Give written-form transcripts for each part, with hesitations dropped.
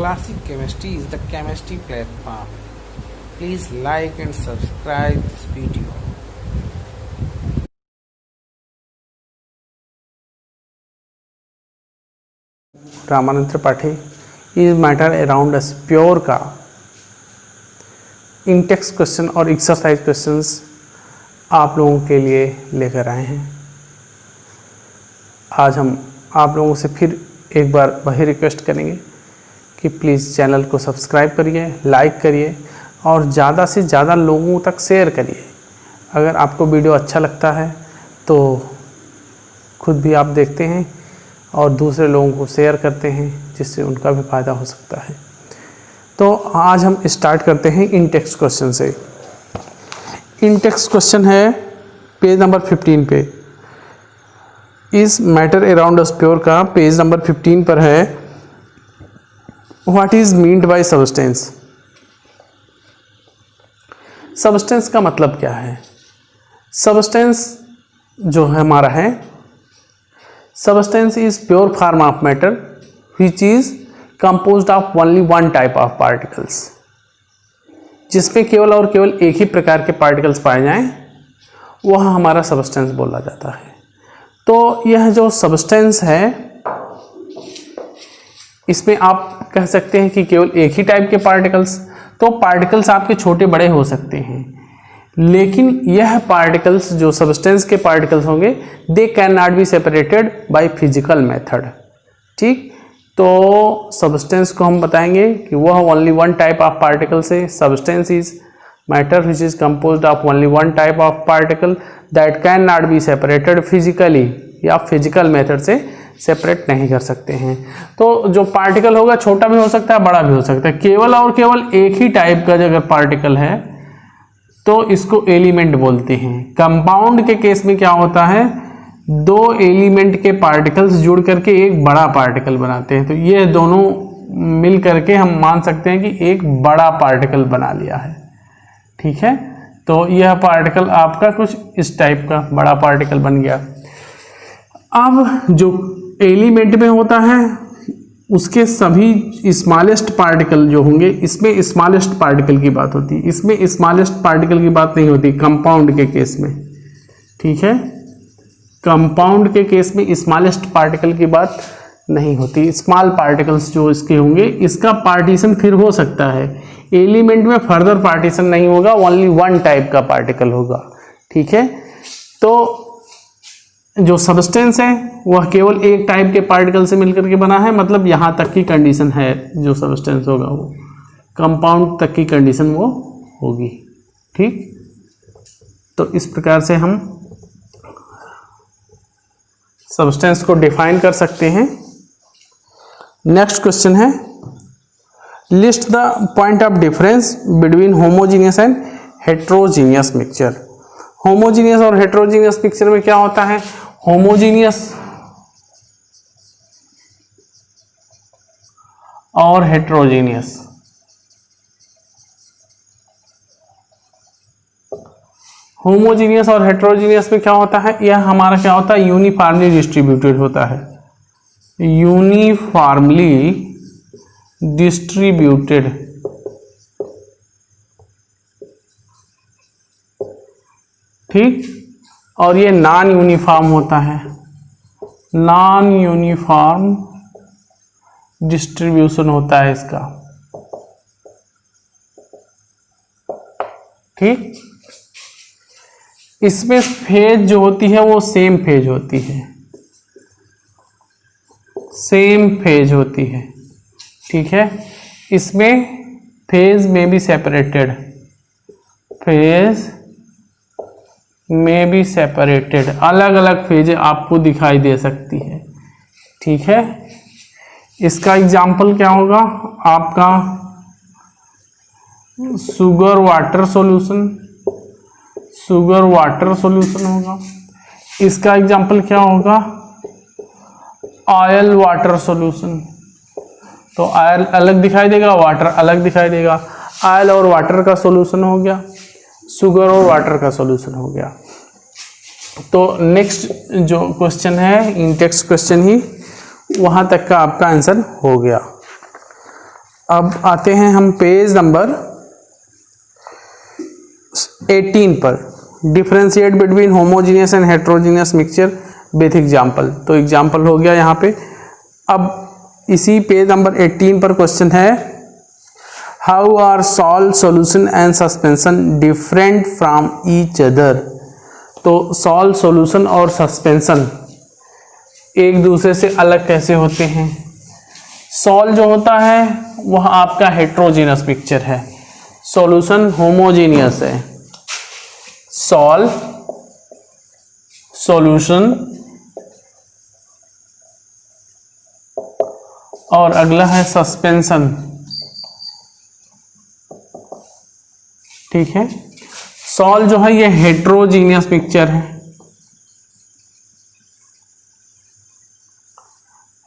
Classic Chemistry is the chemistry platform. Please like and subscribe this video. Ramanand Tripathi is matter around us pure का Intex question और exercise questions आप लोगों के लिए लेकर आए हैं। आज हम आप लोगों से फिर एक बार वही रिक्वेस्ट करेंगे कि प्लीज़ चैनल को सब्सक्राइब करिए, लाइक करिए और ज़्यादा से ज़्यादा लोगों तक शेयर करिए। अगर आपको वीडियो अच्छा लगता है तो खुद भी आप देखते हैं और दूसरे लोगों को शेयर करते हैं, जिससे उनका भी फ़ायदा हो सकता है। तो आज हम स्टार्ट करते हैं इंटेक्स क्वेश्चन से। इंटेक्स क्वेश्चन है पेज नंबर 15 पे। इस मैटर अराउंड अस प्योर का पेज नंबर 15 पर है। What is meant by substance. Substance का मतलब क्या है? सब्सटेंस जो है हमारा है, substance is pure form of matter which is composed of only one type of particles। जिसमें केवल और केवल एक ही प्रकार के पार्टिकल्स पाए जाएं वह हमारा सबस्टेंस बोला जाता है। तो यह जो सबस्टेंस है इसमें आप कह सकते हैं कि केवल एक ही टाइप के पार्टिकल्स, तो पार्टिकल्स आपके छोटे बड़े हो सकते हैं, लेकिन यह पार्टिकल्स जो सब्सटेंस के पार्टिकल्स होंगे they can not be separated by physical method. ठीक, तो सब्सटेंस को हम बताएंगे कि वह only one type of particles है। Substance is matter which is composed of only one type of particle that can not be separated physically, या physical method से सेपरेट नहीं कर सकते हैं। तो जो पार्टिकल होगा छोटा भी हो सकता है, बड़ा भी हो सकता है। केवल और केवल एक ही टाइप का अगर पार्टिकल है तो इसको एलिमेंट बोलते हैं। कंपाउंड के केस में क्या होता है, दो एलिमेंट के पार्टिकल्स जुड़ करके एक बड़ा पार्टिकल बनाते हैं। तो ये दोनों मिल करके हम मान सकते हैं कि एक बड़ा पार्टिकल बना लिया है। ठीक है, तो यह पार्टिकल आपका कुछ इस टाइप का बड़ा पार्टिकल बन गया। अब जो एलिमेंट में होता है उसके सभी स्मॉलेस्ट पार्टिकल जो होंगे, इसमें स्मॉलेस्ट पार्टिकल की बात होती है, इसमें स्मॉलेस्ट पार्टिकल की बात नहीं होती कंपाउंड के केस में। ठीक है, कंपाउंड के केस में स्मॉलेस्ट पार्टिकल की बात नहीं होती। स्मॉल पार्टिकल्स जो इसके होंगे इसका पार्टीशन फिर हो सकता है, एलिमेंट में फर्दर पार्टीशन नहीं होगा, ओनली वन टाइप का पार्टिकल होगा। ठीक है, तो जो सब्सटेंस है वह केवल एक टाइप के पार्टिकल से मिलकर के बना है, मतलब यहाँ तक की कंडीशन है। जो सब्सटेंस होगा वो कंपाउंड तक की कंडीशन वो होगी। ठीक, तो इस प्रकार से हम सब्सटेंस को डिफाइन कर सकते हैं। नेक्स्ट क्वेश्चन है, list the point of difference between homogeneous and heterogeneous mixture. Homogeneous और हेट्रोजीनियस मिक्सचर में क्या होता है? होमोजीनियस और हेट्रोजीनियस। होमोजीनियस और हेट्रोजीनियस में क्या होता है, यह हमारा क्या होता है, यूनिफॉर्मली डिस्ट्रीब्यूटेड होता है। Uniformly distributed. ठीक, और ये नॉन यूनिफॉर्म होता है, नॉन यूनिफॉर्म डिस्ट्रीब्यूशन होता है इसका। ठीक, इसमें फेज जो होती है वो सेम फेज होती है, सेम फेज होती है। ठीक है, इसमें फेज में भी सेपरेटेड, फेज में भी सेपरेटेड, अलग अलग फेज आपको दिखाई दे सकती है। ठीक है, इसका एग्जाम्पल क्या होगा आपका, sugar water solution, sugar water solution होगा। इसका एग्जाम्पल क्या होगा, ऑयल वाटर सॉल्यूशन। तो ऑयल अलग दिखाई देगा, वाटर अलग दिखाई देगा। ऑयल और वाटर का सॉल्यूशन हो गया, शुगर और वाटर का सॉल्यूशन हो गया। तो नेक्स्ट जो क्वेश्चन है इंटेक्स क्वेश्चन ही, वहाँ तक का आपका आंसर हो गया। अब आते हैं हम पेज नंबर 18 पर, differentiate between homogeneous and heterogeneous mixture with example. तो एग्जाम्पल हो गया यहाँ पे। अब इसी पेज नंबर 18 पर क्वेश्चन है, how are salt, solution and suspension different from each other. तो सॉल्ट, सॉल्यूशन और सस्पेंशन एक दूसरे से अलग कैसे होते हैं। सॉल्ट जो होता है वह आपका हेट्रोजीनियस मिक्सचर है, सॉल्यूशन होमोजीनियस है। सॉल्ट, सॉल्यूशन और अगला है सस्पेंशन। ठीक है, सॉल्ट जो है ये हेट्रोजीनियस मिक्सचर है,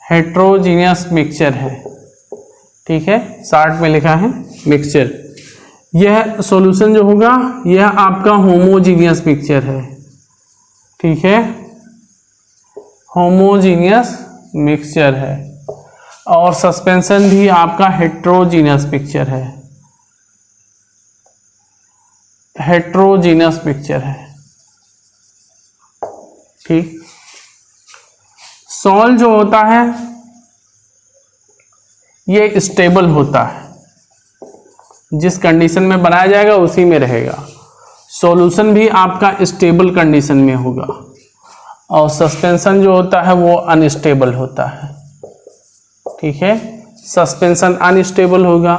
हेट्रोजीनियस मिक्सचर है। ठीक है, शार्ट में लिखा है मिक्सचर। यह सॉल्यूशन जो होगा यह आपका होमोजीनियस मिक्सचर है। ठीक है, होमोजीनियस मिक्सचर है। और सस्पेंशन भी आपका हेट्रोजीनियस मिक्सचर है, हेट्रोजीनियस मिक्सचर है। ठीक, सॉल्ट जो होता है ये स्टेबल होता है, जिस कंडीशन में बनाया जाएगा उसी में रहेगा। सॉल्यूशन भी आपका स्टेबल कंडीशन में होगा, और सस्पेंशन जो होता है वो अनस्टेबल होता है। ठीक है, सस्पेंशन अनस्टेबल होगा,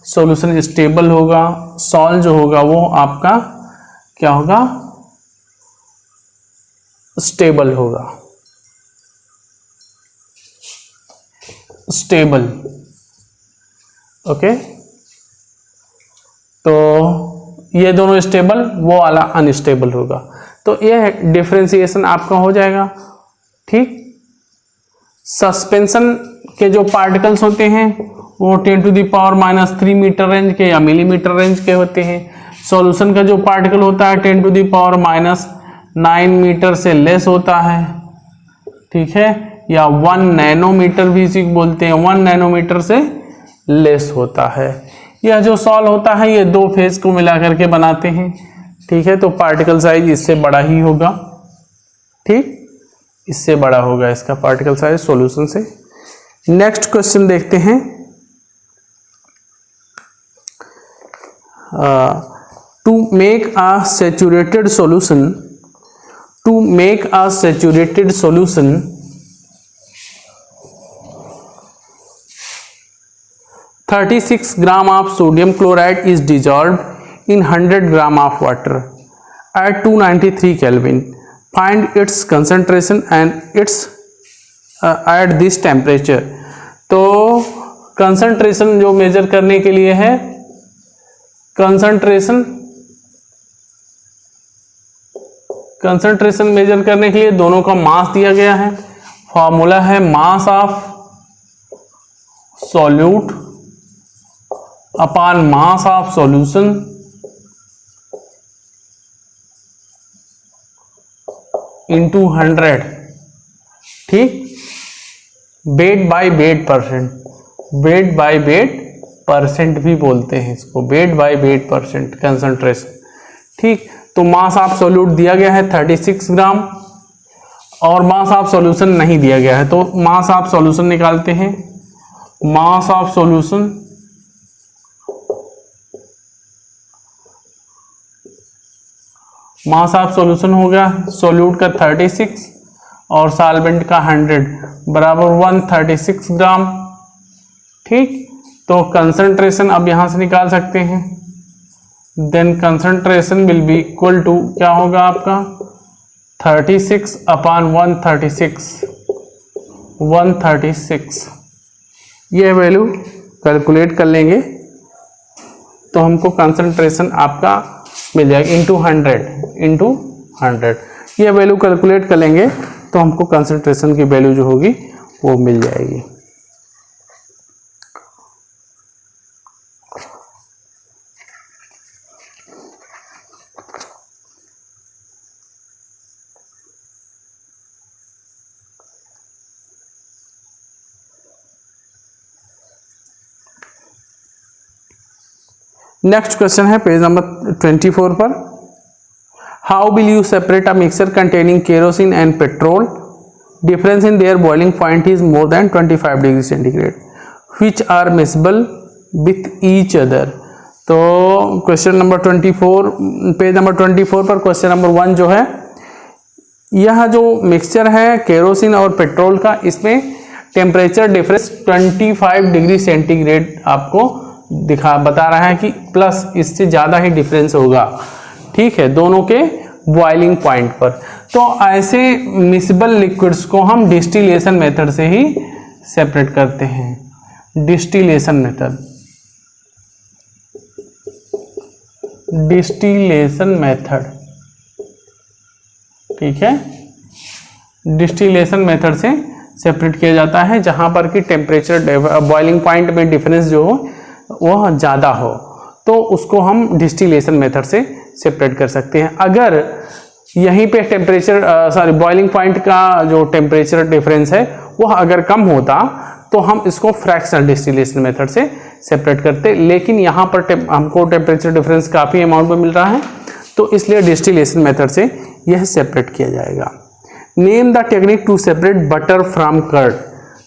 सॉल्यूशन स्टेबल होगा। सॉल्ट जो होगा वो आपका क्या होगा, स्टेबल होगा, स्टेबल। ओके, तो ये दोनों स्टेबल, वो वाला अनस्टेबल होगा। तो ये डिफरेंशिएशन आपका हो जाएगा। ठीक, सस्पेंशन के जो पार्टिकल्स होते हैं वो 10⁻³ मीटर रेंज के या मिलीमीटर रेंज के होते हैं। सॉल्यूशन का जो पार्टिकल होता है 10⁻⁹ मीटर से लेस होता है। ठीक है, या 1 नैनोमीटर भी इसी को बोलते हैं, 1 नैनोमीटर से लेस होता है। यह जो सॉल्ट होता है ये दो फेज को मिला करके बनाते हैं। ठीक है, तो पार्टिकल साइज इससे बड़ा ही होगा। ठीक, इससे बड़ा होगा इसका पार्टिकल साइज सॉल्यूशन से। नेक्स्ट क्वेश्चन देखते हैं। To make a saturated solution, to make a saturated solution 36 gram of sodium chloride is dissolved in 100 gram of water at 293 Kelvin. Find its concentration and its at this temperature. तो concentration जो major करने के लिए है, concentration major करने के लिए दोनों का मास दिया गया है। फॉर्मूला है mass of solute upon mass of solution into 100। ठीक, weight by weight percent, weight by weight percent भी बोलते हैं इसको, weight by weight percent concentration. ठीक, तो मास ऑफ सॉल्यूट दिया गया है 36 ग्राम और मास ऑफ सॉल्यूशन नहीं दिया गया है, तो मास ऑफ सॉल्यूशन निकालते हैं। Mass of solution mass of solution हो गया सॉल्यूट का 36 और सॉल्वेंट का 100 बराबर 136 ग्राम। ठीक, तो कंसंट्रेशन अब यहां से निकाल सकते हैं। Then concentration will be equal to क्या होगा आपका 36 अपॉन 136 ये वैल्यू कैलकुलेट कर लेंगे तो हमको कंसंट्रेशन आपका मिल जाएगा इंटू 100। ये वैल्यू कैलकुलेट कर लेंगे तो हमको कंसंट्रेशन की वैल्यू जो होगी वो मिल जाएगी। नेक्स्ट क्वेश्चन है पेज नंबर 24 पर। How will you separate a mixture containing kerosene and petrol? Difference in their boiling point is more than 25 degree centigrade, which are mixable with each other. तो question number 24, page number 24 पर question number 1 जो है, यह जो mixture है kerosene और petrol का, इसमें टेम्परेचर डिफरेंस 25 डिग्री सेंटीग्रेड आपको बता रहा है कि प्लस इससे ज़्यादा ही डिफरेंस होगा, ठीक है, दोनों के बॉइलिंग पॉइंट पर। तो ऐसे मिक्सेबल लिक्विड्स को हम डिस्टिलेशन मेथड से ही सेपरेट करते हैं। डिस्टिलेशन मेथड, डिस्टिलेशन मेथड, ठीक है, डिस्टिलेशन मेथड से सेपरेट किया जाता है, जहां पर कि टेम्परेचर बॉइलिंग पॉइंट में डिफरेंस जो हो वह ज़्यादा हो, तो उसको हम डिस्टिलेशन मेथड से सेपरेट कर सकते हैं। अगर यहीं पे टेम्परेचर बॉइलिंग पॉइंट का जो टेम्परेचर डिफरेंस है वह अगर कम होता तो हम इसको फ्रैक्शनल डिस्टिलेशन मेथड से सेपरेट करते, लेकिन यहाँ पर हमको टेम्परेचर डिफरेंस काफ़ी अमाउंट में मिल रहा है, तो इसलिए डिस्टिलेशन मेथड से यह सेपरेट किया जाएगा। Name the technique to separate butter from curd.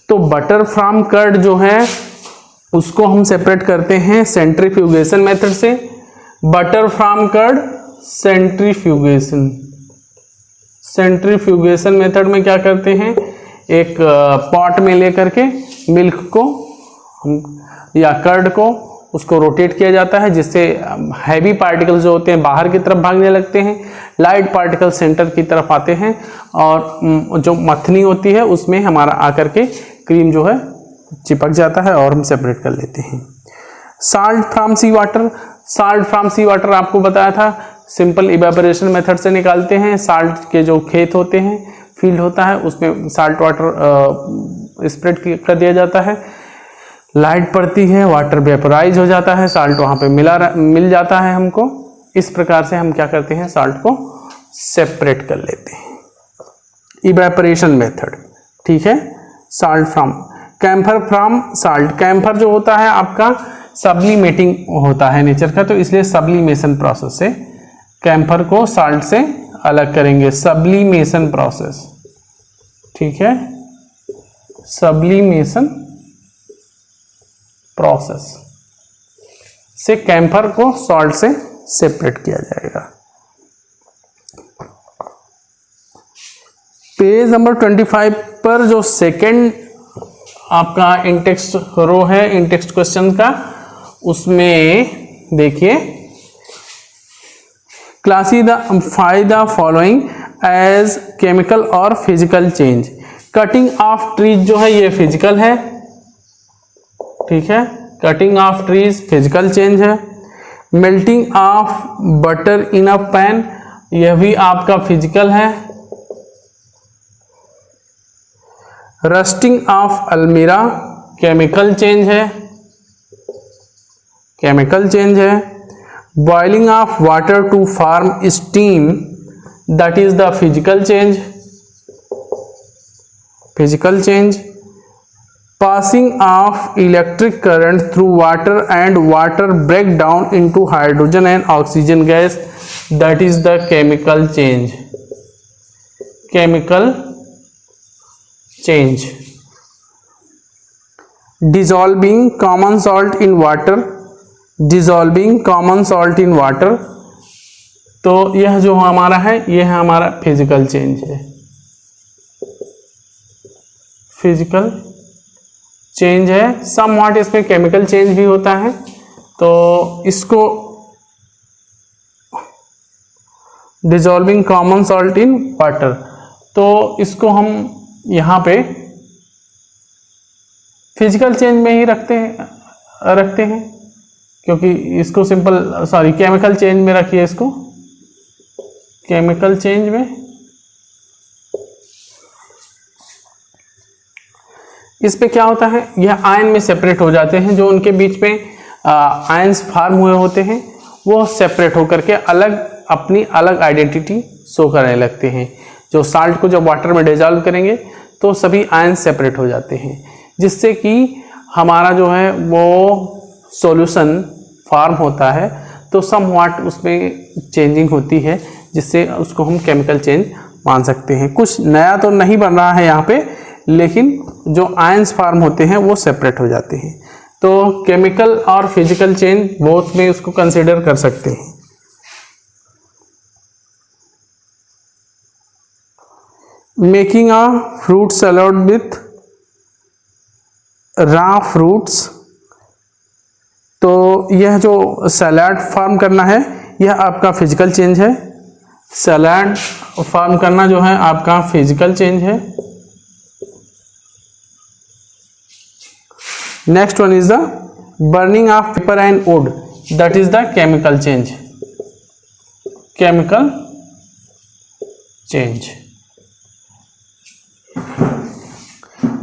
तो बटर फ्रॉम कर्ड जो है उसको हम सेपरेट करते हैं सेंट्रीफ्यूगेशन मेथड से। Butter from curd centrifugation, centrifugation method में क्या करते हैं, एक पॉट में लेकर के मिल्क को या कर्ड को उसको रोटेट किया जाता है, जिससे हैवी पार्टिकल्स जो होते हैं बाहर की तरफ भागने लगते हैं, लाइट पार्टिकल सेंटर की तरफ आते हैं, और जो मथनी होती है उसमें हमारा आकर के क्रीम जो है चिपक जाता है और हम सेपरेट कर लेते हैं। Salt from sea water, salt from sea water आपको बताया था, सिंपल इवेपोरेशन मेथड से निकालते हैं। साल्ट के जो खेत होते हैं, फील्ड होता है, उसमें साल्ट वाटर स्प्रेड कर दिया जाता है, लाइट पड़ती है, वाटर वेपोराइज हो जाता है, साल्ट वहाँ पे मिल जाता है हमको। इस प्रकार से हम क्या करते हैं, साल्ट को सेपरेट कर लेते हैं, इवेपोरेशन मेथड, ठीक है। Salt from, camphor from salt, camphor जो होता है आपका सब्लिमेटिंग होता है नेचर का, तो इसलिए सब्लिमेशन प्रोसेस से कैम्फर को साल्ट से अलग करेंगे, सब्लिमेशन प्रोसेस, ठीक है, सब्लिमेशन प्रोसेस से कैम्फर को सॉल्ट से सेपरेट किया जाएगा। पेज नंबर 25 पर जो सेकेंड आपका इंटेक्स्ट रो है इंटेक्स्ट क्वेश्चन का, उसमें देखिए, classify the following as chemical और physical change. Cutting of trees जो है ये फिजिकल है, ठीक है, cutting of trees physical change है। Melting of butter in a pan, यह भी आपका फिजिकल है। रस्टिंग ऑफ अलमीरा केमिकल चेंज है, केमिकल चेंज है। Boiling of water to form steam, that is the physical change, physical change. Passing of electric current through water and water break down into hydrogen and oxygen gas, that is the chemical change, chemical change. Dissolving common salt in water, dissolving common salt in water, तो यह जो हमारा है यह हमारा physical change है, physical change है। सम वाट इसमें केमिकल चेंज भी होता है, तो इसको dissolving common salt in water, तो इसको हम यहाँ पे फिजिकल चेंज में ही रखते हैं, क्योंकि इसको सिंपल केमिकल चेंज में रखिए, इसको केमिकल चेंज में। इस पे क्या होता है, यह आयन में सेपरेट हो जाते हैं, जो उनके बीच में आयंस फॉर्म हुए होते हैं वो सेपरेट होकर के अलग अपनी अलग आइडेंटिटी शो करने लगते हैं। जो साल्ट को जब वाटर में डिजॉल्व करेंगे तो सभी आयन सेपरेट हो जाते हैं, जिससे कि हमारा जो है वो सॉल्यूशन फॉर्म होता है तो सम वाट उसमें चेंजिंग होती है, जिससे उसको हम केमिकल चेंज मान सकते हैं। कुछ नया तो नहीं बन रहा है यहाँ पे, लेकिन जो आयंस फॉर्म होते हैं वो सेपरेट हो जाते हैं। तो केमिकल और फिजिकल चेंज बोथ में उसको कंसिडर कर सकते हैं। Making a fruit salad with raw fruits, तो यह जो सलाद फॉर्म करना है यह आपका फिजिकल चेंज है। सलाद फॉर्म करना जो है आपका फिजिकल चेंज है। Next one is the burning of paper and wood, that is the chemical change. Chemical change.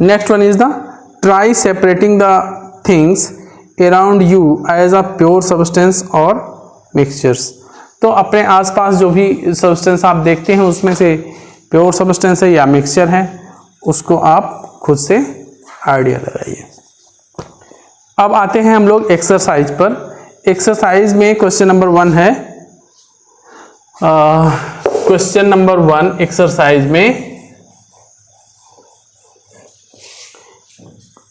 Next one is the try separating the things around you as a pure substance और mixtures. तो अपने आसपास जो भी substance आप देखते हैं उसमें से प्योर सब्सटेंस है या मिक्सचर है, उसको आप खुद से आइडिया लगाइए। अब आते हैं हम लोग एक्सरसाइज पर। एक्सरसाइज में क्वेश्चन नंबर 1 है। क्वेश्चन नंबर 1 एक्सरसाइज में,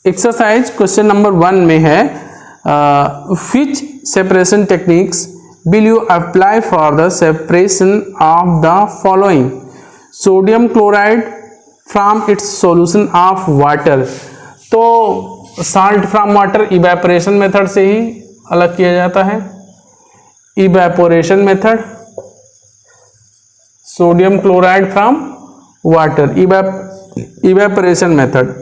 एक्सरसाइज क्वेश्चन नंबर 1 में है which separation techniques will you apply for the separation of the following: sodium chloride from its solution of water। तो salt from water evaporation method से ही अलग किया जाता है। evaporation method, sodium chloride from water evaporation method,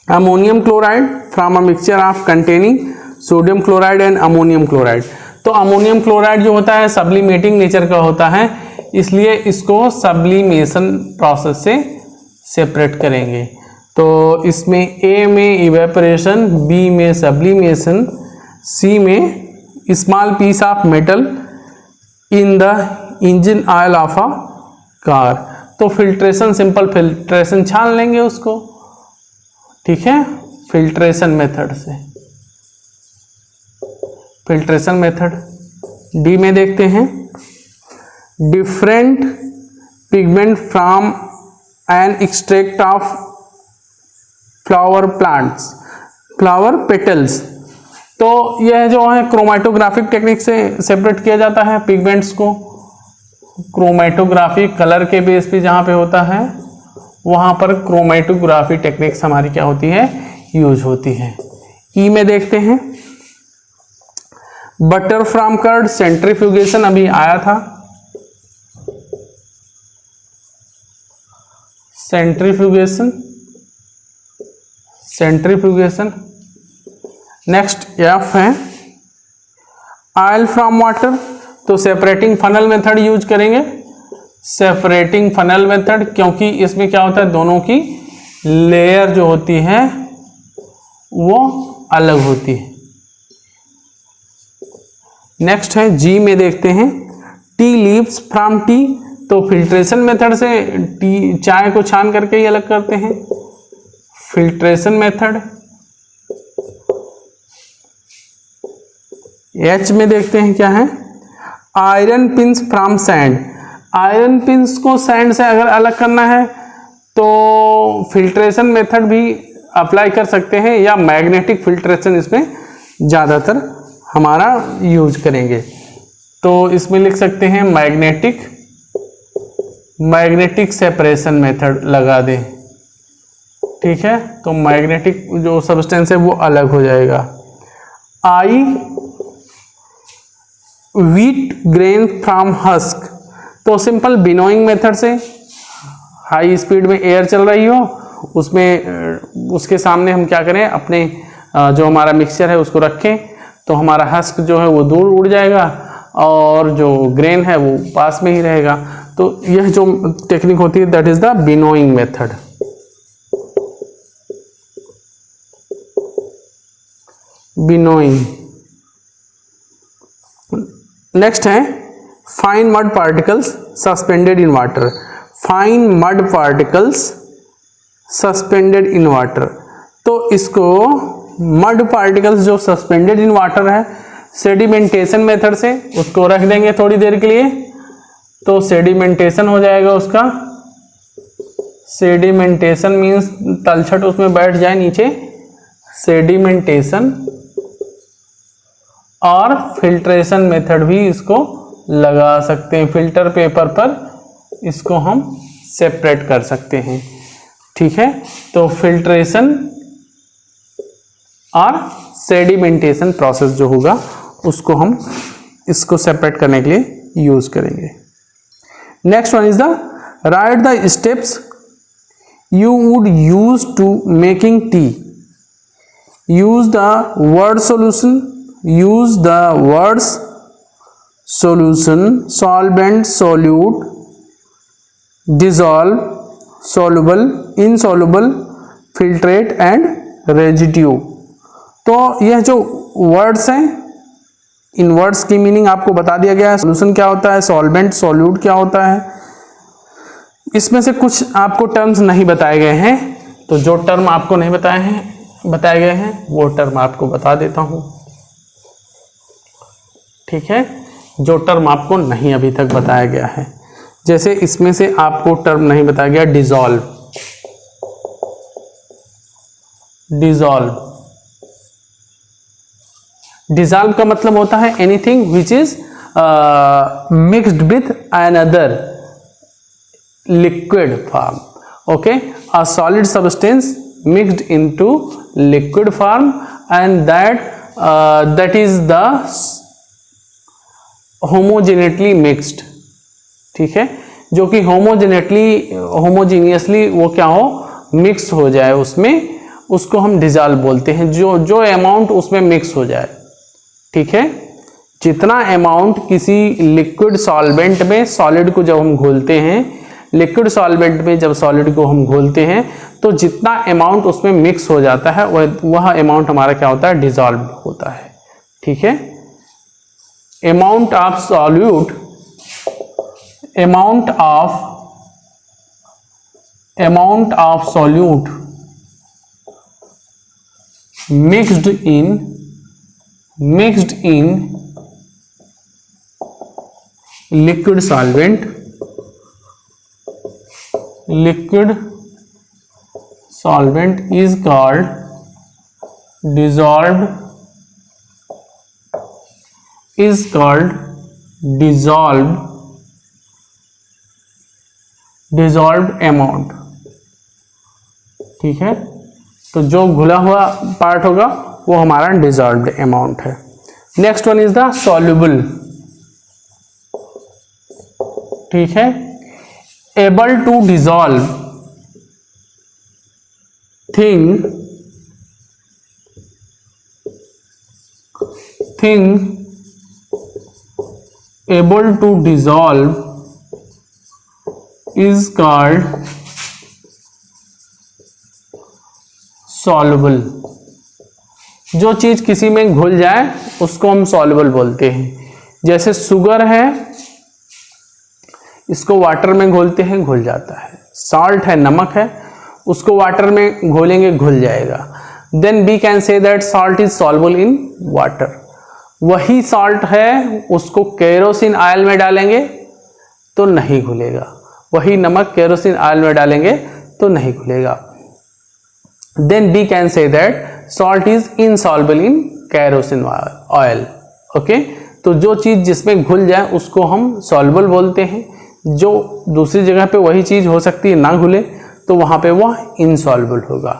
ammonium chloride from a mixture of containing sodium chloride and ammonium chloride. तो ammonium chloride जो होता है सब्लिमेटिंग नेचर का होता है, इसलिए इसको सब्लिमेशन प्रोसेस से सेपरेट करेंगे। तो इसमें ए में इवेपोरेशन, बी में सब्लिमेशन, सी में small piece of metal in the engine oil of a car. तो फिल्ट्रेशन, सिंपल फिल्ट्रेशन छान लेंगे उसको, ठीक है, फिल्ट्रेशन मेथड से। Filtration method. डी में देखते हैं different pigment from an extract of flower plants, flower petals. तो यह जो है क्रोमेटोग्राफिक टेक्निक से सेपरेट किया जाता है पिगमेंट्स को। क्रोमेटोग्राफी कलर के बेस पे जहाँ पे होता है वहाँ पर क्रोमेटोग्राफी टेक्निक्स हमारी क्या होती है, यूज होती है। ई में देखते हैं बटर फ्रॉम कर्ड, सेंट्रीफ्यूगेशन अभी आया था, सेंट्रीफ्यूगेशन, सेंट्रीफ्यूगेशन। नेक्स्ट एफ है ऑयल फ्रॉम वाटर, तो सेपरेटिंग फनल मेथड यूज करेंगे, सेपरेटिंग फनल मेथड, क्योंकि इसमें क्या होता है दोनों की लेयर जो होती है वो अलग होती है। नेक्स्ट है जी में देखते हैं टी लीव्स फ्रॉम टी, तो फिल्ट्रेशन मेथड से टी चाय को छान करके ही अलग करते हैं, फिल्ट्रेशन मेथड। एच में देखते हैं क्या है iron pins from sand, iron pins को सैंड से अगर अलग करना है तो फिल्ट्रेशन मेथड भी अप्लाई कर सकते हैं, या मैग्नेटिक फिल्ट्रेशन इसमें ज़्यादातर हमारा यूज करेंगे। तो इसमें लिख सकते हैं मैग्नेटिक सेपरेशन मेथड लगा दें, ठीक है। तो मैग्नेटिक जो सब्सटेंस है वो अलग हो जाएगा। आई व्हीट ग्रेन फ्रॉम हस्क, तो सिंपल बिनोइंग मेथड से, हाई स्पीड में एयर चल रही हो उसमें उसके सामने हम क्या करें, अपने जो हमारा मिक्सचर है उसको रखें, तो हमारा हस्क जो है वो दूर उड़ जाएगा और जो ग्रेन है वो पास में ही रहेगा। तो यह जो टेक्निक होती है that is the winnowing method. Winnowing. Next है fine mud particles suspended in water, fine mud particles suspended in water. तो इसको मड पार्टिकल्स जो सस्पेंडेड इन वाटर है, सेडिमेंटेशन मेथड से उसको रख देंगे थोड़ी देर के लिए, तो सेडिमेंटेशन हो जाएगा उसका। सेडिमेंटेशन मीन्स तलछट उसमें बैठ जाए नीचे, सेडिमेंटेशन। और फिल्ट्रेशन मेथड भी इसको लगा सकते हैं, फिल्टर पेपर पर इसको हम सेपरेट कर सकते हैं। ठीक है, तो फिल्ट्रेशन और सेडिमेंटेशन प्रोसेस जो होगा उसको हम इसको सेपरेट करने के लिए यूज करेंगे। Next one is the right the steps you would use to making tea. Use the word solution. Use the words solution, solvent, solute, dissolve, soluble, insoluble, filtrate and residue. तो यह जो words हैं, इन words की meaning आपको बता दिया गया है। सोल्यूशन क्या होता है, सॉल्वेंट, सॉल्यूट क्या होता है। इसमें से कुछ आपको टर्म्स नहीं बताए गए हैं, तो जो टर्म आपको नहीं बताए गए हैं वो टर्म आपको बता देता हूं। ठीक है, जो टर्म आपको नहीं अभी तक बताया गया है, जैसे इसमें से आपको टर्म नहीं बताया गया डिसॉल्व। डिसॉल्व का मतलब होता है anything which is mixed with another liquid form. Okay, a solid substance mixed into liquid form, and that is the homogeneously mixed. ठीक है, जो कि homogeneously वो क्या हो, मिक्स हो जाए उसमें, उसको हम डिसॉल्व बोलते हैं। जो अमाउंट उसमें मिक्स हो जाए। ठीक है, जितना अमाउंट किसी लिक्विड सॉल्वेंट में सॉलिड को जब हम घोलते हैं, लिक्विड सॉल्वेंट में जब सॉलिड को हम घोलते हैं, तो जितना अमाउंट उसमें मिक्स हो जाता है वह अमाउंट हमारा क्या होता है, डिसॉल्व होता है। ठीक है, amount of solute, amount of solute mixed in liquid solvent, liquid solvent is called dissolved amount। ठीक है, तो जो घुला हुआ पार्ट होगा वो हमारा डिसॉल्व्ड अमाउंट है। Next one is the soluble. ठीक है, able to dissolve thing able to dissolve is called soluble। जो चीज किसी में घुल जाए उसको हम सॉल्युबल बोलते हैं। जैसे शुगर है, इसको वाटर में घोलते हैं, घुल जाता है। सॉल्ट है, नमक है, उसको वाटर में घोलेंगे, घुल जाएगा। Then we can say that salt is soluble in water. वही सॉल्ट है, उसको केरोसिन ऑयल में डालेंगे तो नहीं घुलेगा। वही नमक केरोसिन ऑयल में डालेंगे तो नहीं घुलेगा। Then we can say that salt is insoluble in kerosene oil. Okay, तो जो चीज जिसमें घुल जाए उसको हम सॉल्युबल बोलते हैं। जो दूसरी जगह पे वही चीज हो सकती है ना घुले, तो वहां पे वह इनसॉल्युबल होगा।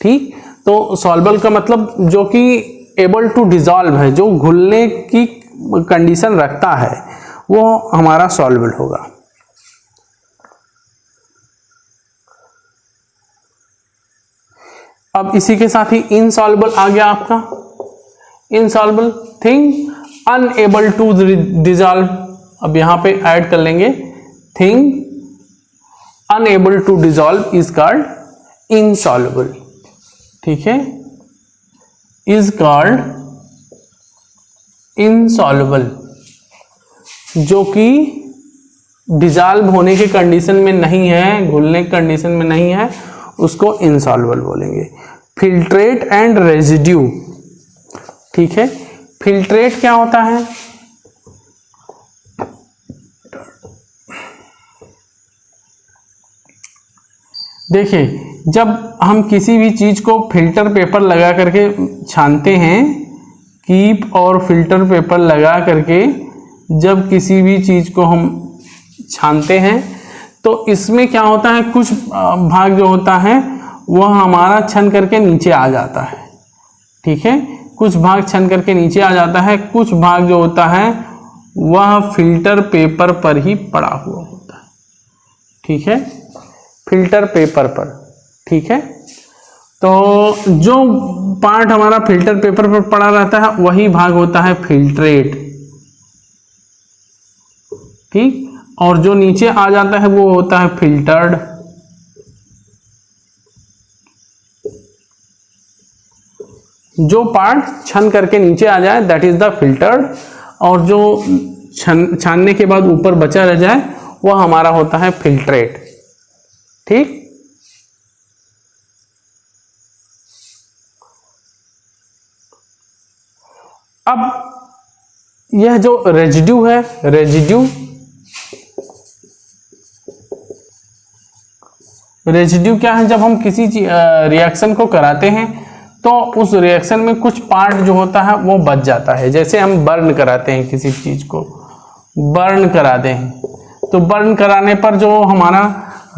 ठीक, तो सॉल्युबल का मतलब जो कि एबल टू डिसॉल्व है, जो घुलने की कंडीशन रखता है, वो हमारा सॉल्युबल होगा। अब इसी के साथ ही इनसॉल्युबल आ गया आपका। Insoluble thing unable to dissolve. अब यहां पे ऐड कर लेंगे thing unable to dissolve is called insoluble. ठीक है, इज कॉल्ड इनसॉल्युबल। जो कि डिसॉल्व होने की कंडीशन में नहीं है, घुलने की कंडीशन में नहीं है, उसको इनसॉल्युबल बोलेंगे। Filtrate and residue. ठीक है, फिल्ट्रेट क्या होता है? देखिए, जब हम किसी भी चीज को फिल्टर पेपर लगा करके छानते हैं, कीप और फिल्टर पेपर लगा करके जब किसी भी चीज को हम छानते हैं तो इसमें क्या होता है, कुछ भाग जो होता है वह हमारा छन करके नीचे आ जाता है। ठीक है, कुछ भाग छन करके नीचे आ जाता है, कुछ भाग जो होता है वह फिल्टर पेपर पर ही पड़ा हुआ होता है। ठीक है, फिल्टर पेपर पर। ठीक है, तो जो पार्ट हमारा फिल्टर पेपर पर पड़ा रहता है वही भाग होता है फिल्ट्रेट। ठीक, और जो नीचे आ जाता है वो होता है फिल्टर्ड। जो पार्ट छन करके नीचे आ जाए दैट इज द फिल्टर्ड, और जो छानने के बाद ऊपर बचा रह जाए वह हमारा होता है फिल्ट्रेट। ठीक, अब यह जो रेजिड्यू है, रेजिड्यू क्या है? जब हम किसी रिएक्शन को कराते हैं तो उस रिएक्शन में कुछ पार्ट जो होता है वो बच जाता है। जैसे हम बर्न कराते हैं, किसी चीज को बर्न कराते हैं तो बर्न कराने पर जो हमारा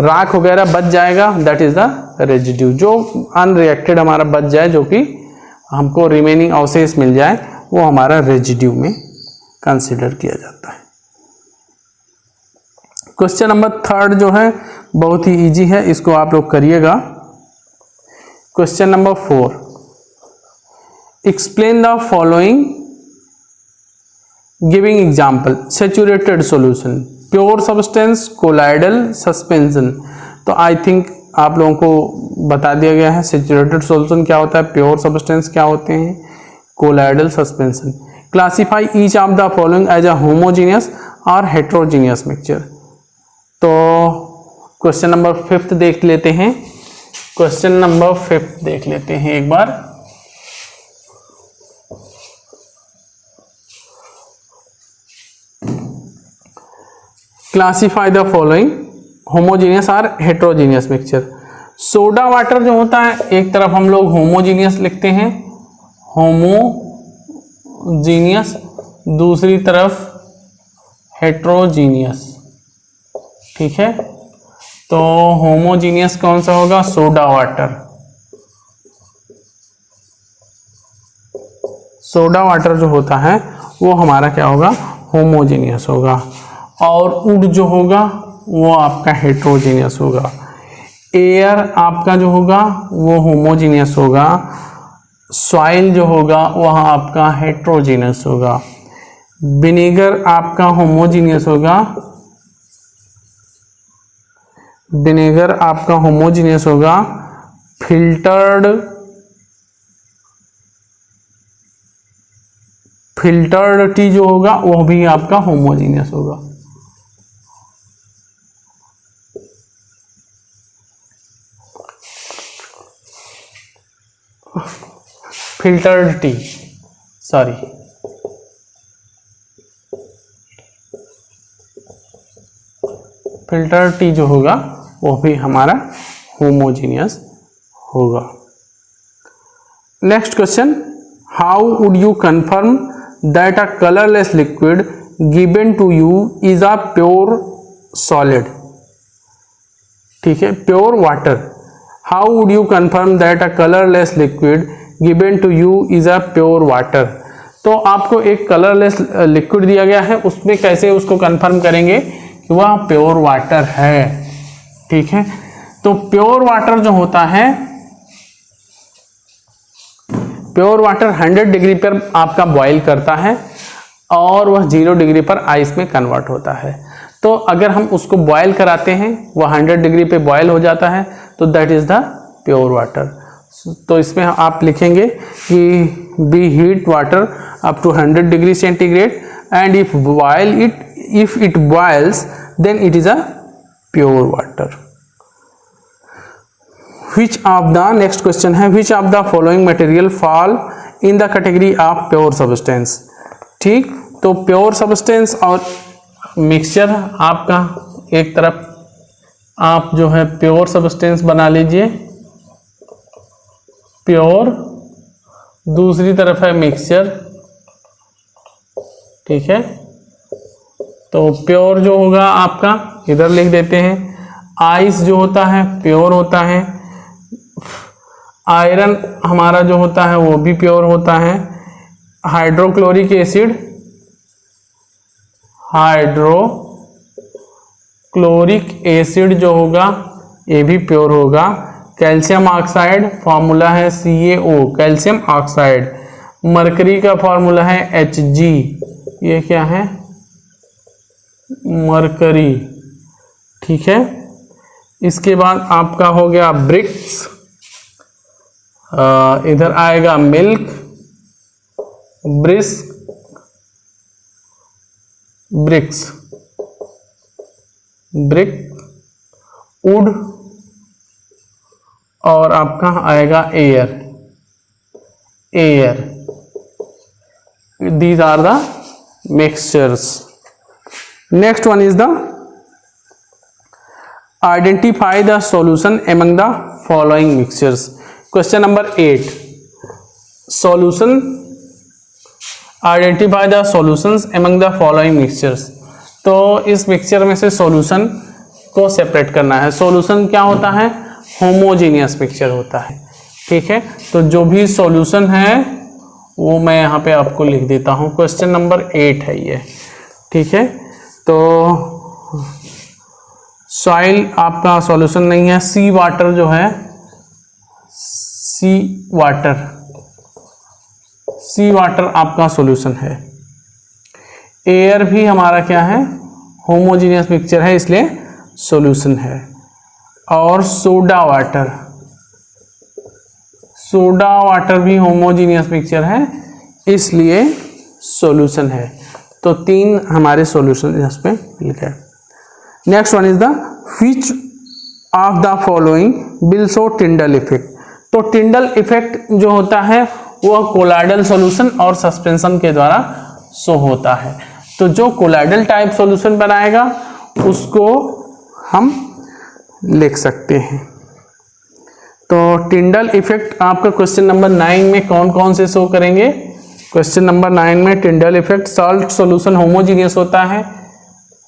राख वगैरह बच जाएगा दैट इज द रेजिड्यू। जो अनरिएक्टेड हमारा बच जाए, जो कि हमको रिमेनिंग अवशेष मिल जाए, वो हमारा रेजिड्यू में कंसिडर किया जाता है। क्वेश्चन नंबर 3 जो है बहुत ही इजी है, इसको आप लोग करिएगा। Question number 4, explain the following giving example. Saturated solution, pure substance, colloidal, suspension. तो आई थिंक आप लोगों को बता दिया गया है सैचुरेटेड सॉल्यूशन क्या होता है, प्योर सब्सटेंस क्या होते हैं, colloidal, suspension. Classify each of the following as a homogeneous और हेट्रोजीनियस मिक्सचर। तो क्वेश्चन नंबर 5 देख लेते हैं। क्वेश्चन नंबर 5 देख लेते हैं एक बार। क्लासिफाई द फॉलोइंग होमोजीनियस और हेट्रोजीनियस मिक्सचर। सोडा वाटर जो होता है, एक तरफ हम लोग होमोजीनियस लिखते हैं, होमोजीनियस, दूसरी तरफ हेट्रोजीनियस। ठीक है, तो होमोजीनियस कौन सा होगा? Soda water. सोडा वाटर जो होता है वो हमारा क्या होगा? होमोजीनियस होगा। और वुड जो होगा वो आपका हेट्रोजीनियस होगा। एयर आपका जो होगा वो होमोजीनियस होगा। सॉइल जो होगा वह आपका हेट्रोजीनियस होगा। विनेगर आपका होमोजीनियस होगा, विनेगर आपका होमोजीनियस होगा। फिल्टर्ड टी जो होगा वह भी आपका होमोजीनियस होगा। Filtered tea, sorry, filter tea जो होगा वो भी हमारा होमोजीनियस होगा। Next question, how would you confirm that a colourless liquid given to you is a pure solid? ठीक है, pure water. How would you confirm that a colourless liquid given to you is a pure water? तो आपको एक colourless liquid दिया गया है, उसमें कैसे उसको कंफर्म करेंगे कि वह प्योर वाटर है? ठीक है, तो प्योर वाटर जो होता है, प्योर वाटर 100 डिग्री पर आपका बॉईल करता है और वह 0 डिग्री पर आइस में कन्वर्ट होता है। तो अगर हम उसको बॉयल कराते हैं, वह 100 डिग्री पे बॉयल हो जाता है, तो that is the pure water. तो इसमें आप लिखेंगे कि B heat water up to 100 degree centigrade and if it boils then it is a pure water. Which of the, next question है, which of the following material fall in the category of pure substance. ठीक, तो pure substance और mixture आपका एक तरफ आप जो है प्योर सब्सटेंस बना लीजिए, प्योर, दूसरी तरफ है मिक्सचर। ठीक है, तो प्योर जो होगा आपका इधर लिख देते हैं, आइस जो होता है प्योर होता है, आयरन हमारा जो होता है वो भी प्योर होता है, हाइड्रोक्लोरिक एसिड, हाइड्रोक्लोरिक एसिड जो होगा ये भी प्योर होगा। कैल्शियम ऑक्साइड फॉर्मूला है CaO, कैल्शियम ऑक्साइड। मरकरी का फॉर्मूला है Hg, ये क्या है, मरकरी। ठीक है, इसके बाद आपका हो गया ब्रिक्स, इधर आएगा मिल्क, ब्रिक्स, ब्रिक, वुड, और आपका आएगा air. These are the mixtures. Next one is the identify the solution among the following mixtures. Question number 8, solution, identify the solutions among the following mixtures. तो इस mixture में से solution को separate करना है। सॉल्यूशन क्या होता है, होमोजीनियस मिक्सचर होता है। ठीक है, तो जो भी सॉल्यूशन है वो मैं यहाँ पे आपको लिख देता हूँ। क्वेश्चन नंबर 8 है ये। ठीक है, तो सॉइल आपका सॉल्यूशन नहीं है, सी वाटर जो है, सी वाटर आपका सॉल्यूशन है। एयर भी हमारा क्या है, होमोजीनियस मिक्सचर है इसलिए सॉल्यूशन है। और सोडा वाटर भी होमोजीनियस मिक्सचर है इसलिए सॉल्यूशन है। तो 3 हमारे सॉल्यूशन इस पे मिल गए। Next one is the which of the following will show Tyndall effect. तो टिंडल इफेक्ट जो होता है वह कोलाइडल सॉल्यूशन और सस्पेंशन के द्वारा शो होता है। तो जो कोलाइडल टाइप सॉल्यूशन बनाएगा उसको हम लिख सकते हैं। तो टिंडल इफेक्ट आपका क्वेश्चन नंबर 9 में कौन कौन से शो करेंगे। क्वेश्चन नंबर 9 में Tyndall effect, salt solution homogeneous होता है,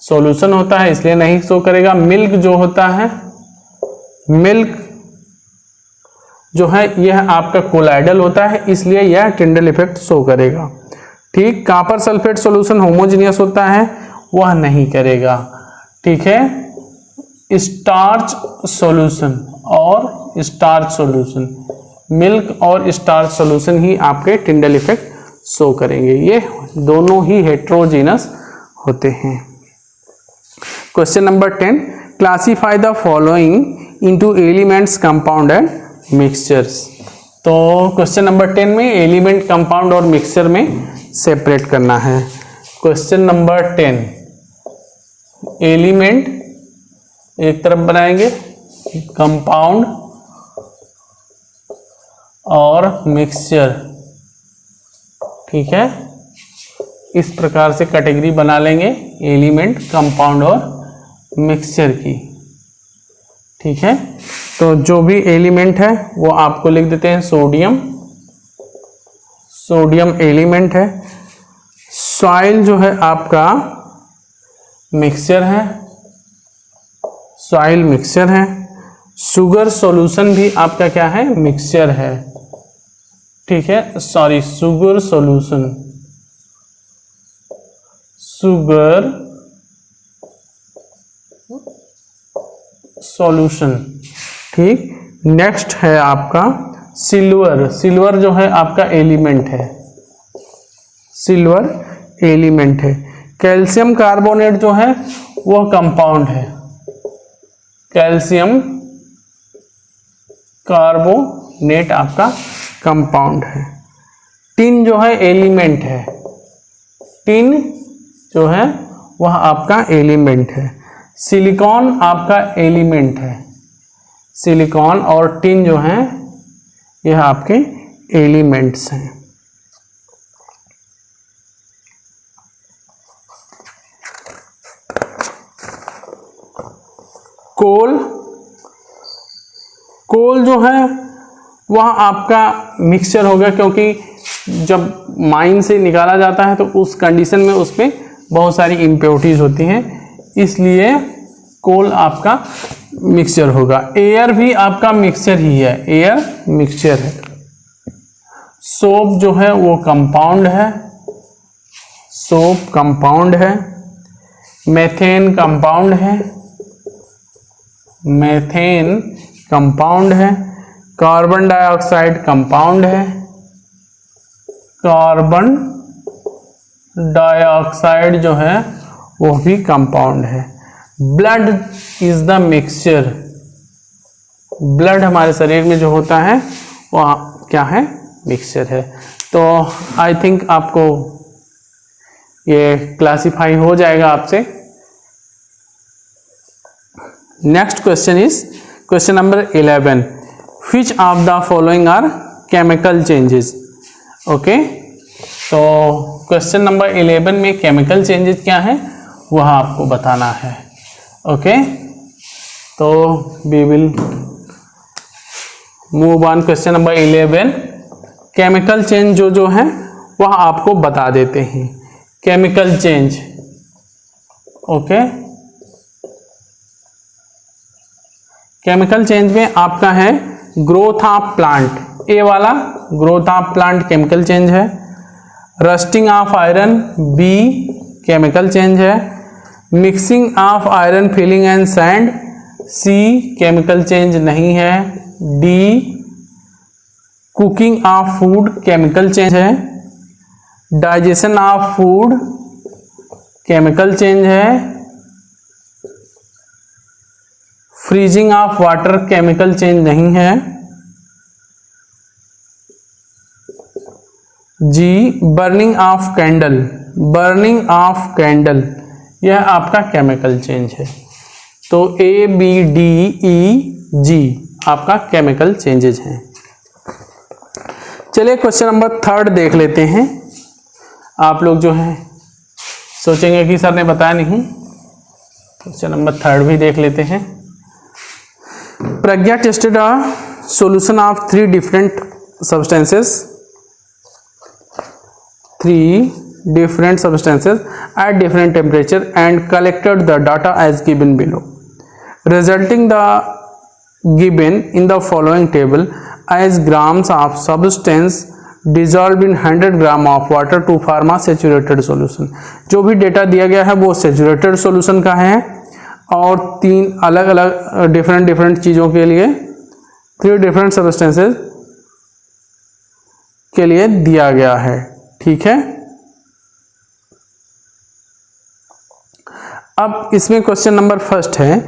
सॉल्यूशन होता है इसलिए नहीं शो करेगा। मिल्क जो होता है, मिल्क जो है यह आपका कोलाइडल होता है इसलिए यह टिंडल इफेक्ट शो करेगा। ठीक, कॉपर सल्फेट सॉल्यूशन होमोजीनियस होता है, वह नहीं करेगा। ठीक है, स्टार्च सॉल्यूशन और स्टार्च सॉल्यूशन, मिल्क और स्टार्च सॉल्यूशन ही आपके टिंडल इफेक्ट शो करेंगे। ये दोनों ही हेट्रोजीनस होते हैं। Question number 10, classify the following into elements, compound and mixtures. तो क्वेश्चन नंबर 10 में एलिमेंट, कंपाउंड और मिक्सचर में सेपरेट करना है। क्वेश्चन नंबर 10, एलिमेंट एक तरफ बनाएंगे, कंपाउंड और मिक्सचर। ठीक है, इस प्रकार से कैटेगरी बना लेंगे एलिमेंट, कंपाउंड और मिक्सचर की। ठीक है, तो जो भी एलिमेंट है वो आपको लिख देते हैं सोडियम एलिमेंट है। सॉइल जो है आपका मिक्सचर है, सॉइल मिक्सचर है। शुगर सॉल्यूशन भी आपका क्या है, मिक्सचर है। ठीक है, sorry, sugar solution, sugar solution. ठीक, नेक्स्ट है आपका सिल्वर। सिल्वर जो है आपका एलिमेंट है, सिल्वर एलिमेंट है। कैल्शियम कार्बोनेट जो है वह कंपाउंड है, कैल्शियम कार्बोनेट आपका कंपाउंड है। टिन जो है एलिमेंट है, टिन जो है वह आपका एलिमेंट है। सिलिकॉन आपका एलिमेंट है, सिलिकॉन और टिन जो है यह आपके एलिमेंट्स हैं। कोल जो है वह आपका मिक्सचर होगा, क्योंकि जब माइन से निकाला जाता है तो उस कंडीशन में उसमें बहुत सारी इम्प्योरिटीज होती हैं, इसलिए कोल आपका मिक्सचर होगा। एयर भी आपका मिक्सचर ही है, एयर मिक्सचर है। सोप जो है वो कंपाउंड है, सोप कंपाउंड है। मेथेन कंपाउंड है, मेथेन कंपाउंड है। कार्बन डाइऑक्साइड कंपाउंड है, कार्बन डाइऑक्साइड जो है वो भी कंपाउंड है। Blood is the mixture, blood हमारे शरीर में जो होता है वो क्या है, मिक्सचर है। तो आई थिंक आपको ये क्लासिफाई हो जाएगा आपसे। Next question is question number 11, which of the following are chemical changes? Okay, तो क्वेश्चन नंबर 11 में केमिकल चेंजेस क्या है वह आपको बताना है। ओके, तो we will move on question number 11। Chemical change जो है वह आपको बता देते हैं। Chemical change, okay, chemical change में आपका है ग्रोथ ऑफ प्लांट, ए वाला growth of plant chemical change है। Rusting of iron, B chemical change है। Mixing of iron filing and sand, C chemical change नहीं है। D cooking of food chemical change है। Digestion of food chemical change है। Freezing of water chemical change नहीं है। G burning of candle, burning of candle यह आपका chemical change है। तो ए बी डी ई जी आपका केमिकल चेंजेज हैं। चलिए क्वेश्चन नंबर 3 देख लेते हैं। आप लोग जो है सोचेंगे कि सर ने बताया नहीं, क्वेश्चन नंबर 3 भी देख लेते हैं। प्रज्ञा tested a solution of 3 different substances at different temperature and collected the data as given below, resulting the given in the following table as grams of substance dissolved in 100 gram of water to form a saturated solution। जो भी data दिया गया है वो saturated solution का है और 3 अलग अलग डिफरेंट चीज़ों के लिए 3 डिफरेंट सब्सटेंसेस के लिए दिया गया है। ठीक है, अब इसमें क्वेश्चन नंबर 1 है,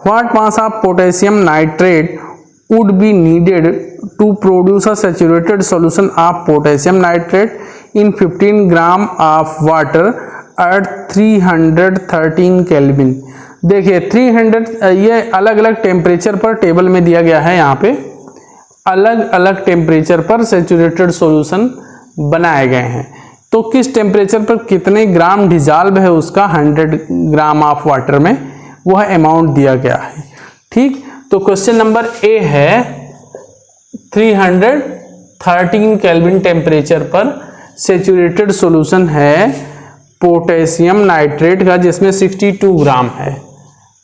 what mass of potassium nitrate would be needed to produce a saturated solution of potassium nitrate in 15 gram of water at 313 kelvin. देखिए 300 ये अलग अलग टेम्परेचर पर टेबल में दिया गया है, यहाँ पे अलग अलग टेम्परेचर पर सैचुरेटेड सॉल्यूशन बनाए गए हैं। तो किस टेम्परेचर पर कितने ग्राम डिजॉल्व है उसका 100 ग्राम ऑफ वाटर में वह अमाउंट दिया गया है। ठीक, तो क्वेश्चन नंबर ए है 313 केल्विन टेम्परेचर पर सैचुरेटेड सॉल्यूशन है पोटेशियम नाइट्रेट का, जिसमें 62 ग्राम है।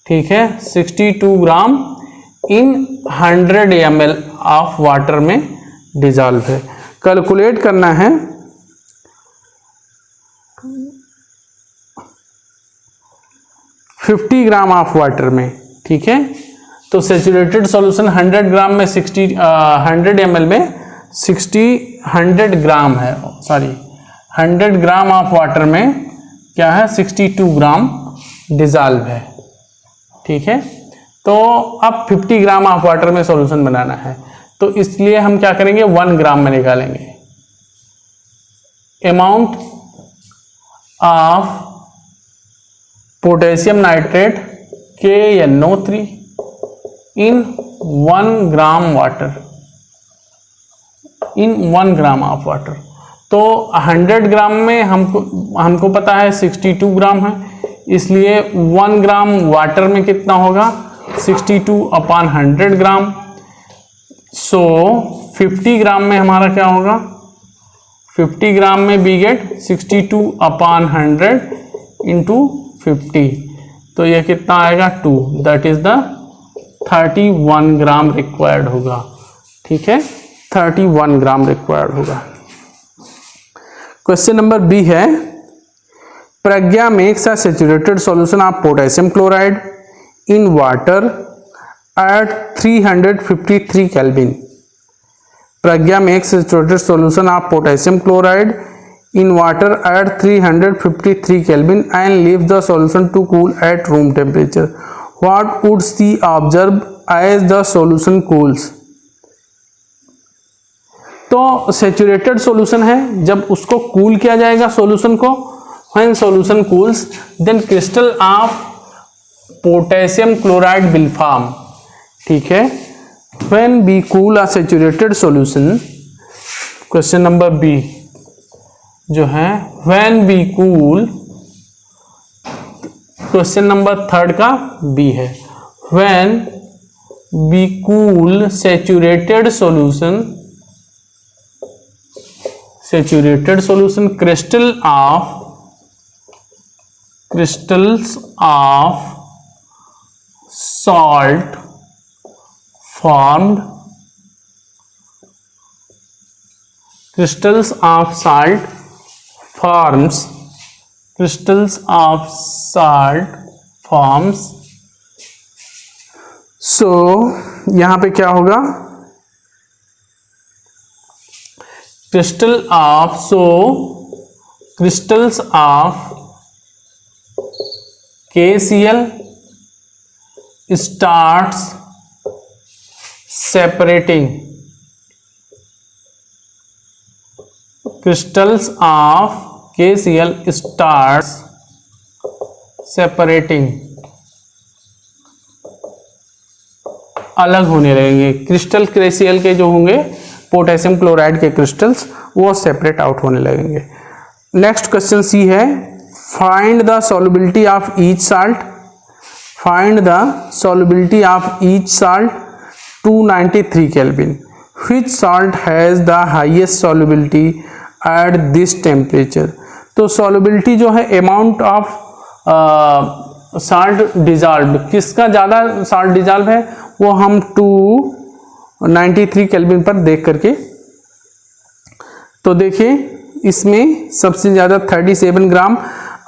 ठीक है, 62 ग्राम इन 100 ml ऑफ वाटर में डिजॉल्व है। कैलकुलेट करना है 50 ग्राम ऑफ वाटर में। ठीक है, तो सैचुरेटेड सॉल्यूशन 100 ग्राम में 100 ml में 100 ग्राम है, सॉरी 100 ग्राम ऑफ वाटर में क्या है 62 ग्राम डिजॉल्व है। ठीक है, तो अब 50 ग्राम ऑफ वाटर में सॉल्यूशन बनाना है, तो इसलिए हम क्या करेंगे 1 ग्राम में निकालेंगे। Amount of potassium nitrate KNO3 in 1 gram water, in 1 gram of water. तो 100 ग्राम में हमको पता है 62 ग्राम है, इसलिए 1 ग्राम वाटर में कितना होगा 62/100 ग्राम। सो 50 ग्राम में हमारा क्या होगा, 50 ग्राम में वी गेट 62/100 इंटू 50, तो ये कितना आएगा 2, that is the 31 gram required होगा। ठीक है, 31 ग्राम रिक्वायर्ड होगा। क्वेश्चन नंबर बी है, Pragya makes a saturated solution of potassium chloride in water at 353 kelvin. Pragya makes saturated solution of potassium chloride in water at 353 Kelvin and leaves the solution to cool at room temperature. What would she observe as the solution cools? तो saturated solution है, जब उसको cool किया जाएगा solution को, when solution cools then crystal of potassium chloride will form। ठीक है, when we cool a saturated solution, question number B जो है when we cool, question number 3 का बी है, when we cool saturated solution crystals of salt formed, crystals of salt forms। सो यहां पे क्या होगा, crystals of KCl starts separating, crystals of KCl starts separating, अलग होने लगेंगे। क्रिस्टल KCl के जो होंगे पोटेशियम क्लोराइड के क्रिस्टल्स वो सेपरेट आउट होने लगेंगे। नेक्स्ट क्वेश्चन सी है, find the solubility of each salt, find the solubility of each salt 293 kelvin, which salt has the highest solubility at this temperature. तो solubility जो है, अमाउंट ऑफ साल्ट डिजॉल्व, किसका ज़्यादा salt dissolve है वो हम 293 kelvin पर देख करके, तो देखिए इसमें सबसे ज़्यादा 37 ग्राम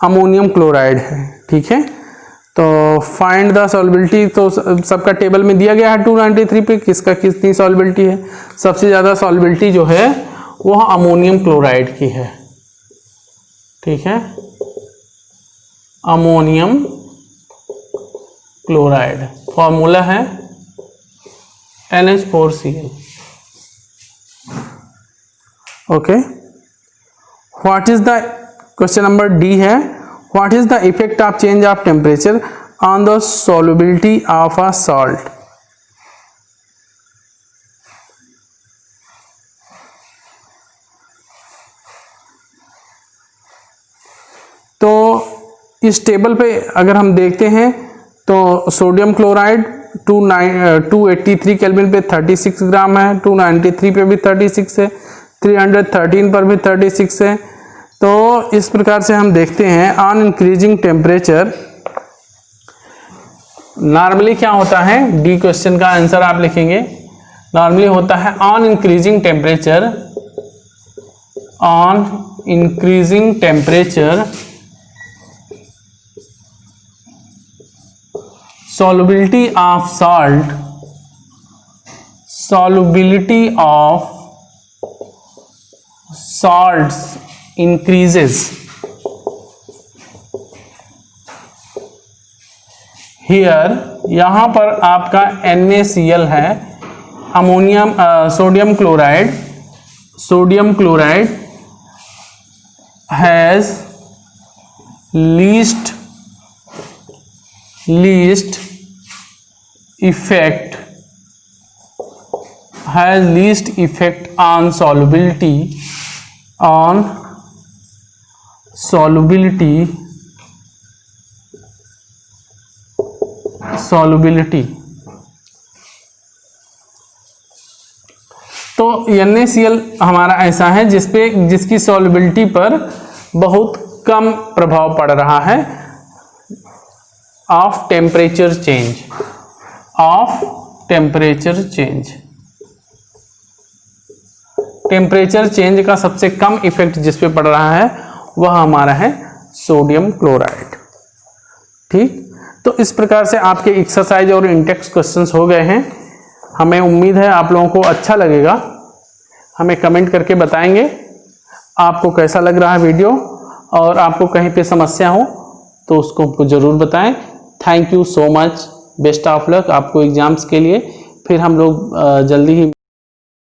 अमोनियम क्लोराइड है। ठीक है, तो फाइंड द सॉल्युबिलिटी, तो सबका टेबल में दिया गया है 293 पे किसका कितनी सॉल्युबिलिटी है। सबसे ज़्यादा सॉल्युबिलिटी जो है वह अमोनियम क्लोराइड की है। ठीक है, अमोनियम क्लोराइड, फॉर्मूला है NH4Cl। Okay, what is the, question number D है, what is the effect of change of temperature on the solubility of a salt. तो इस टेबल पे अगर हम देखते हैं तो सोडियम क्लोराइड 283 केल्विन पे 36 ग्राम है, 293 पे भी 36 है, 313 पर भी 36 है। तो इस प्रकार से हम देखते हैं ऑन इंक्रीजिंग टेम्परेचर, नॉर्मली क्या होता है, डी क्वेश्चन का आंसर आप लिखेंगे, नॉर्मली होता है on increasing temperature, on increasing temperature solubility of salt, solubility of salts increases। here यहाँ पर आपका NaCl है, ammonium sodium chloride, sodium chloride has least effect, has least effect on solubility, on solubility तो NaCl हमारा ऐसा है जिसकी solubility पर बहुत कम प्रभाव पड़ रहा है of temperature change. Temperature change का सबसे कम इफेक्ट जिस पे पड़ रहा है वह हमारा है सोडियम क्लोराइड। ठीक, तो इस प्रकार से आपके एक्सरसाइज और इंटेक्स क्वेश्चंस हो गए हैं। हमें उम्मीद है आप लोगों को अच्छा लगेगा। हमें कमेंट करके बताएंगे आपको कैसा लग रहा है वीडियो, और आपको कहीं पे समस्या हो तो उसको हमको ज़रूर बताएं। Thank you so much, best of luck आपको एग्जाम्स के लिए। फिर हम लोग जल्दी ही